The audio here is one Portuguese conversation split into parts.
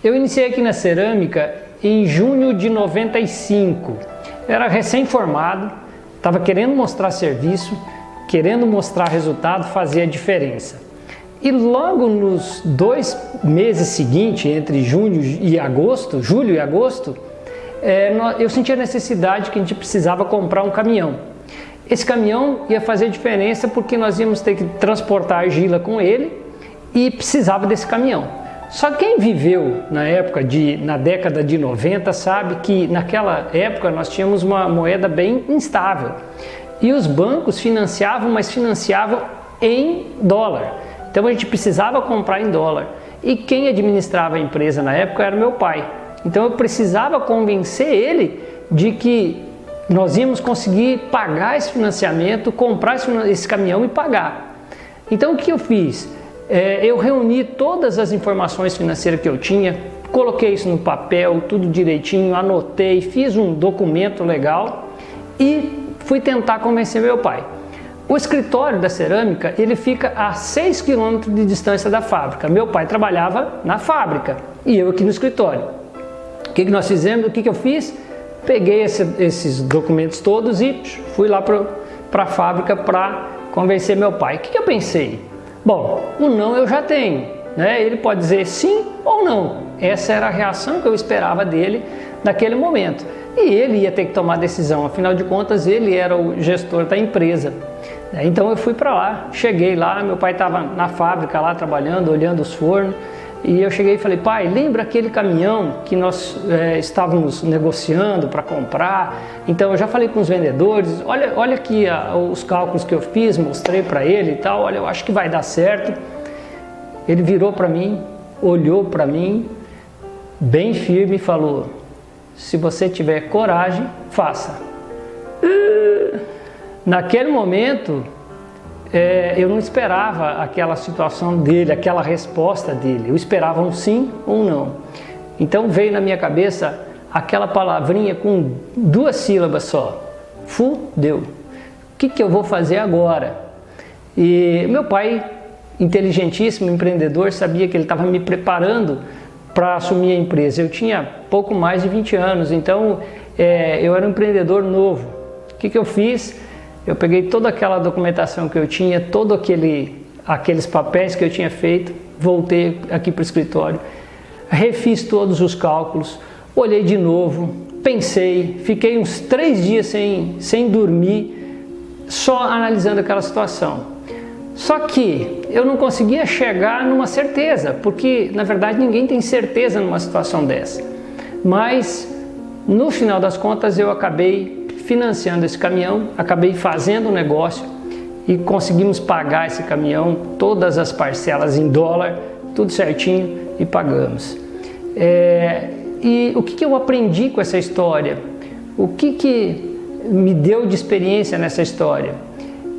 Eu iniciei aqui na cerâmica em junho de 95. Era recém-formado, estava querendo mostrar serviço, querendo mostrar resultado, fazer a diferença. E logo nos 2 meses seguintes, entre julho e agosto, eu senti a necessidade que a gente precisava comprar um caminhão. Esse caminhão ia fazer diferença porque nós íamos ter que transportar argila com ele e precisava desse caminhão. Só que quem viveu na década de 90 sabe que naquela época nós tínhamos uma moeda bem instável. E os bancos financiavam, mas financiavam em dólar. Então a gente precisava comprar em dólar. E quem administrava a empresa na época era meu pai. Então eu precisava convencer ele de que nós íamos conseguir pagar esse financiamento, comprar esse caminhão e pagar. Então o que eu fiz? Eu reuni todas as informações financeiras que eu tinha, coloquei isso no papel, tudo direitinho, anotei, fiz um documento legal e fui tentar convencer meu pai. O escritório da cerâmica, ele fica a 6 km de distância da fábrica. Meu pai trabalhava na fábrica e eu aqui no escritório. O que nós fizemos? O que eu fiz? Peguei esses documentos todos e fui lá para a fábrica para convencer meu pai. O que eu pensei? Bom, o não eu já tenho, né? Ele pode dizer sim ou não. Essa era a reação que eu esperava dele naquele momento. E ele ia ter que tomar a decisão, afinal de contas ele era o gestor da empresa. Então eu fui para lá, cheguei lá, meu pai estava na fábrica lá trabalhando, olhando os fornos. E eu cheguei e falei, pai, lembra aquele caminhão que nós estávamos negociando para comprar? Então eu já falei com os vendedores, olha aqui os cálculos que eu fiz, mostrei para ele e tal, olha, eu acho que vai dar certo. Ele virou para mim, olhou para mim, bem firme e falou, se você tiver coragem, faça. Naquele momento, eu não esperava aquela situação dele, aquela resposta dele. Eu esperava um sim ou um não. Então veio na minha cabeça aquela palavrinha com 2 sílabas só. Fudeu. O que eu vou fazer agora? E meu pai, inteligentíssimo, empreendedor, sabia que ele estava me preparando para assumir a empresa. Eu tinha pouco mais de 20 anos, então eu era um empreendedor novo. O que eu fiz? Eu peguei toda aquela documentação que eu tinha, todos aqueles papéis que eu tinha feito, voltei aqui para o escritório, refiz todos os cálculos, olhei de novo, pensei, fiquei uns 3 dias sem dormir, só analisando aquela situação. Só que eu não conseguia chegar numa certeza, porque na verdade ninguém tem certeza numa situação dessa. Mas no final das contas eu acabei financiando esse caminhão, acabei fazendo o negócio e conseguimos pagar esse caminhão, todas as parcelas em dólar, tudo certinho e pagamos. E o que eu aprendi com essa história? O que me deu de experiência nessa história?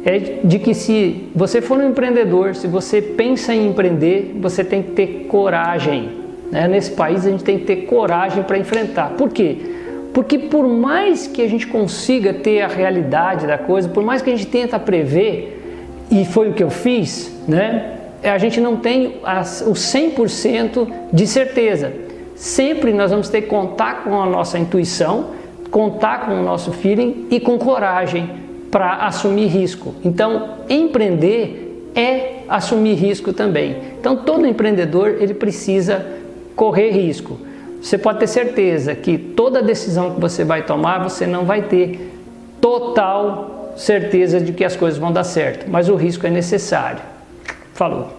É de que se você for um empreendedor, se você pensa em empreender, você tem que ter coragem. Né? Nesse país a gente tem que ter coragem para enfrentar. Por quê? Porque por mais que a gente consiga ter a realidade da coisa, por mais que a gente tenta prever, e foi o que eu fiz, né? A gente não tem o 100% de certeza. Sempre nós vamos ter que contar com a nossa intuição, contar com o nosso feeling e com coragem para assumir risco. Então, empreender é assumir risco também. Então, todo empreendedor ele precisa correr risco. Você pode ter certeza que toda decisão que você vai tomar, você não vai ter total certeza de que as coisas vão dar certo, mas o risco é necessário. Falou!